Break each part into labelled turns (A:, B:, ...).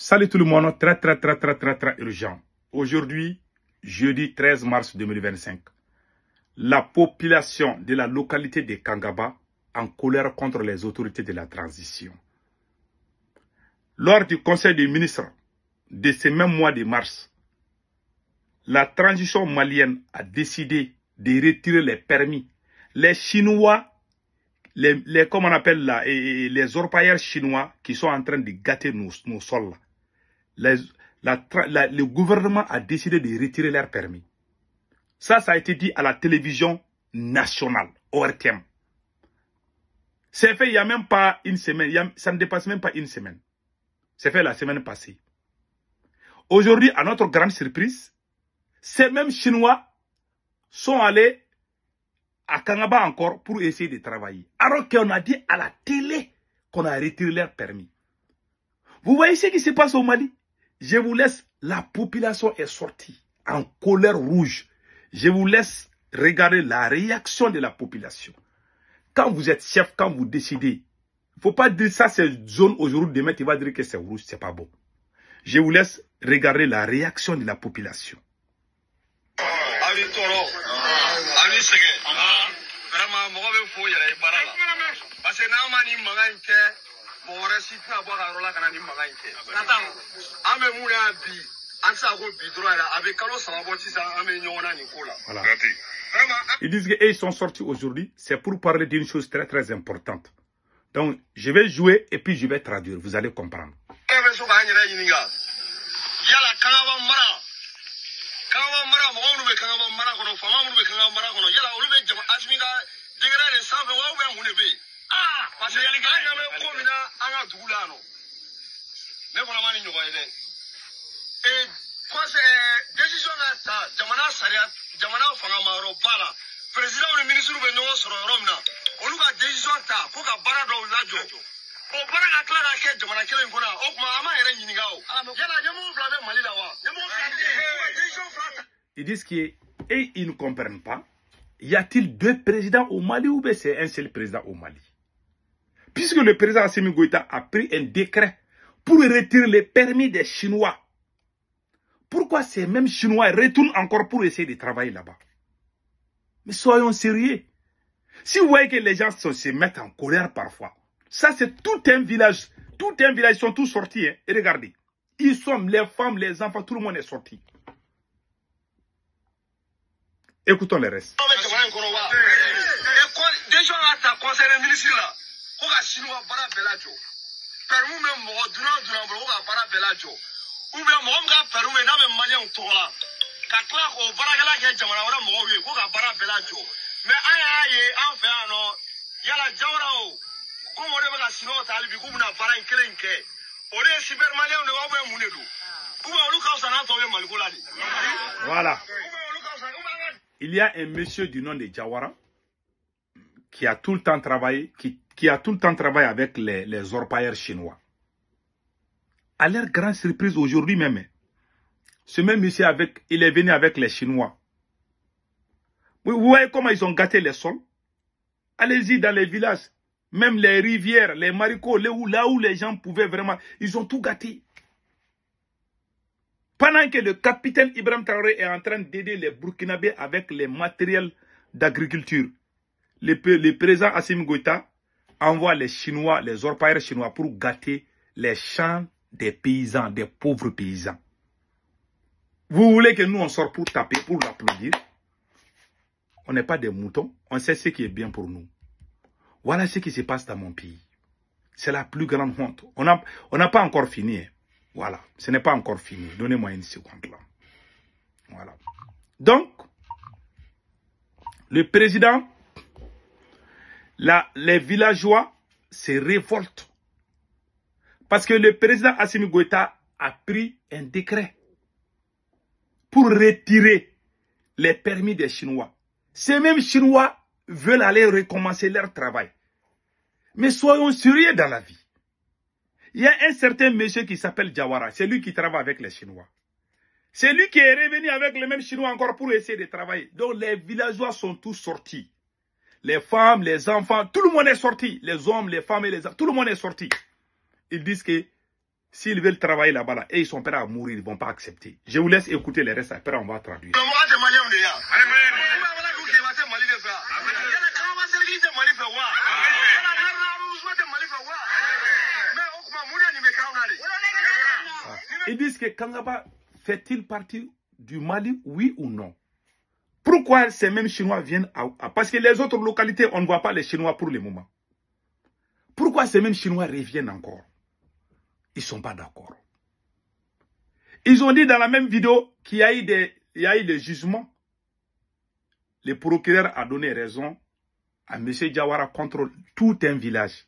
A: Salut tout le monde, très urgent. Aujourd'hui, jeudi 13 mars 2025, la population de la localité de Kangaba en colère contre les autorités de la transition. Lors du conseil des ministres de ce même mois de mars, la transition malienne a décidé de retirer les permis. Les Chinois, comment on appelle là, les orpailleurs chinois qui sont en train de gâter nos sols là. Le gouvernement a décidé de retirer leurs permis. Ça a été dit à la télévision nationale, ORTM. C'est fait il n'y a même pas une semaine, ça ne dépasse même pas une semaine. C'est fait la semaine passée. Aujourd'hui, à notre grande surprise, ces mêmes Chinois sont allés à Kangaba encore pour essayer de travailler. Alors qu'on a dit à la télé qu'on a retiré leurs permis. Vous voyez ce qui se passe au Mali? Je vous laisse, la population est sortie en colère rouge. Je vous laisse regarder la réaction de la population. Quand vous êtes chef, quand vous décidez, il ne faut pas dire ça c'est zone aujourd'hui, demain tu vas dire que c'est rouge, c'est pas bon. Je vous laisse regarder la réaction de la population. Voilà. Ils disent qu'ils sont sortis aujourd'hui, c'est pour parler d'une chose très importante. Donc, je vais jouer et puis je vais traduire, vous allez comprendre. Ils disent qu'ils ne comprennent pas. Y a-t-il deux présidents au Mali ou bien c'est un seul président au Mali? Puisque le président Assimi Goïta a pris un décret pour retirer les permis des Chinois. Pourquoi ces mêmes Chinois retournent encore pour essayer de travailler là-bas? Mais soyons sérieux. Si vous voyez que les gens se mettent en colère parfois, ça c'est tout un village. Tout un village, ils sont tous sortis. Hein, et regardez, ils sont, les femmes, les enfants, tout le monde est sorti. Écoutons le reste. Voilà. Il y a un monsieur du nom de Jawara qui a tout le temps travaillé, qui a tout le temps travaillé avec les orpailleurs chinois. À leur grande surprise aujourd'hui même, ce même monsieur il est venu avec les Chinois. Vous voyez comment ils ont gâté les sols? Allez-y dans les villages, même les rivières, les marigots, là où les gens pouvaient vraiment, ils ont tout gâté. Pendant que le capitaine Ibrahim Traoré est en train d'aider les Burkinabés avec les matériels d'agriculture, le président Assimi Goïta envoie les Chinois, les orpailleurs chinois pour gâter les champs des paysans, des pauvres paysans. Vous voulez que nous on sorte pour taper, pour l'applaudir? On n'est pas des moutons, on sait ce qui est bien pour nous. Voilà ce qui se passe dans mon pays. C'est la plus grande honte. On n'a pas encore fini. Hein. Voilà, ce n'est pas encore fini. Donnez-moi une seconde là. Voilà. Donc, le président, les villageois se révoltent. Parce que le président Assimi Goïta a pris un décret pour retirer les permis des Chinois. Ces mêmes Chinois veulent aller recommencer leur travail. Mais soyons sérieux dans la vie. Il y a un certain monsieur qui s'appelle Jawara. C'est lui qui travaille avec les Chinois. C'est lui qui est revenu avec les mêmes Chinois encore pour essayer de travailler. Donc les villageois sont tous sortis. Les femmes, les enfants, tout le monde est sorti. Les hommes, les femmes et les enfants, tout le monde est sorti. Ils disent que S'ils veulent travailler là-bas, là, et ils sont prêts à mourir, ils ne vont pas accepter. Je vous laisse écouter les restes, après on va traduire. Ils disent que Kangaba fait-il partie du Mali, oui ou non? Pourquoi ces mêmes Chinois viennent parce que les autres localités, on ne voit pas les Chinois pour le moment. Pourquoi ces mêmes Chinois reviennent encore? Ils ne sont pas d'accord. Ils ont dit dans la même vidéo qu'il y a eu des jugements. Le procureur a donné raison à M. Diawara contre tout un village.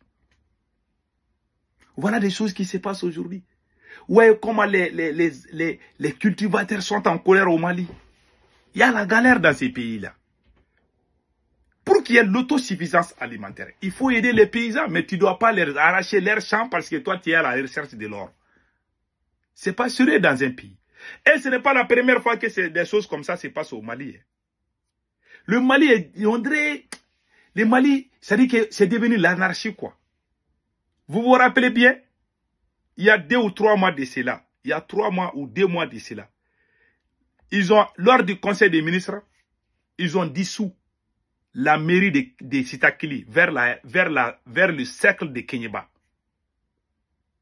A: Voilà des choses qui se passent aujourd'hui. Ouais, comment les cultivateurs sont en colère au Mali. Il y a la galère dans ces pays-là. Pour qu'il y ait l'autosuffisance alimentaire, il faut aider les paysans, mais tu ne dois pas leur arracher leurs champs parce que toi, tu es à la recherche de l'or. Ce n'est pas sérieux dans un pays. Et ce n'est pas la première fois que des choses comme ça se passent au Mali. Le Mali, on dirait, le Mali, ça dit que c'est devenu l'anarchie, quoi. Vous vous rappelez bien, il y a 2 ou 3 mois de cela, il y a 3 mois ou 2 mois de cela, lors du conseil des ministres, ils ont dissous la mairie de Sitakili vers le cercle de Kenyeba.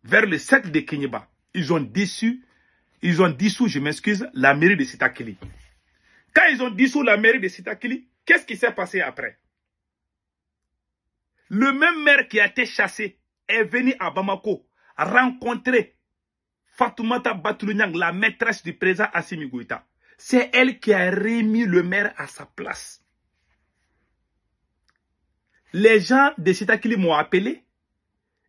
A: Vers le cercle de Kenyeba. Ils ont dissous, je m'excuse, la mairie de Sitakili. Quand ils ont dissous la mairie de Sitakili, qu'est-ce qui s'est passé après? Le même maire qui a été chassé est venu à Bamako rencontrer Fatoumata Batoulou-Niang, la maîtresse du président Assimi Goïta. C'est elle qui a remis le maire à sa place. Les gens de Sitakili m'ont appelé.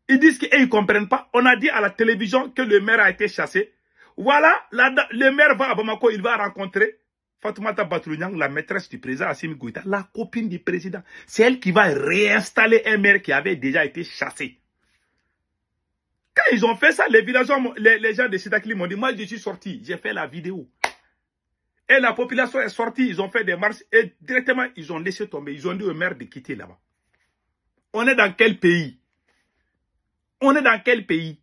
A: Ils disent qu'ils ne comprennent pas. On a dit à la télévision que le maire a été chassé. Voilà, le maire va à Bamako, il va rencontrer Fatoumata Batoulou-Niang, la maîtresse du président Assimi Goïta, la copine du président. C'est elle qui va réinstaller un maire qui avait déjà été chassé. Quand ils ont fait ça, les villageois, les gens de Sitakili m'ont dit, moi je suis sorti, j'ai fait la vidéo. Et la population est sortie, ils ont fait des marches et directement ils ont laissé tomber. Ils ont dit au maire de quitter là-bas. On est dans quel pays? On est dans quel pays?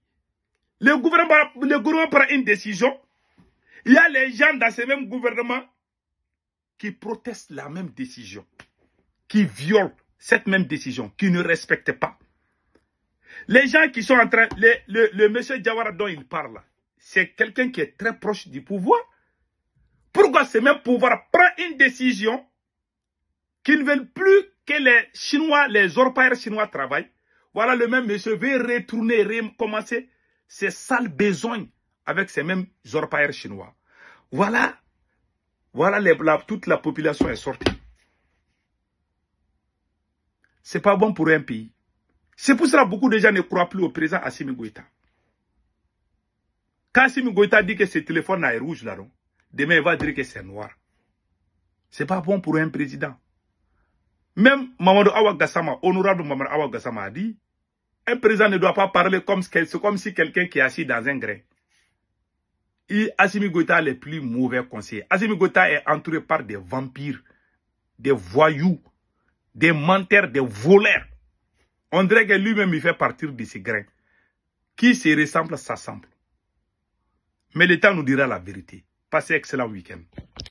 A: Le gouvernement prend une décision. Il y a les gens dans ce même gouvernement qui protestent la même décision, qui violent cette même décision, qui ne respectent pas. Les gens qui sont en train, le monsieur Diawara dont il parle, c'est quelqu'un qui est très proche du pouvoir. Pourquoi ce même pouvoir prend une décision qu'ils ne veulent plus que les Chinois, les orpailleurs chinois travaillent? Voilà, le même monsieur veut retourner, recommencer ses sales besognes avec ces mêmes orpailleurs chinois. Voilà, toute la population est sortie. C'est pas bon pour un pays. C'est pour cela que beaucoup de gens ne croient plus au président Assimi Goïta. Quand Assimi Goïta dit que ce téléphone est rouge là, demain il va dire que c'est noir. C'est pas bon pour un président. Même Mamadou Awa Gassama, honorable Mamadou Awa Gassama a dit, un président ne doit pas parler comme si quelqu'un qui est assis dans un grain. Assimi Goïta a les plus mauvais conseillers. Assimi Goïta est entouré par des vampires, des voyous, des menteurs, des voleurs. On dirait que lui-même il fait partir de ces grains. Qui se ressemble, s'assemble. Mais le temps nous dira la vérité. Passez un excellent week-end.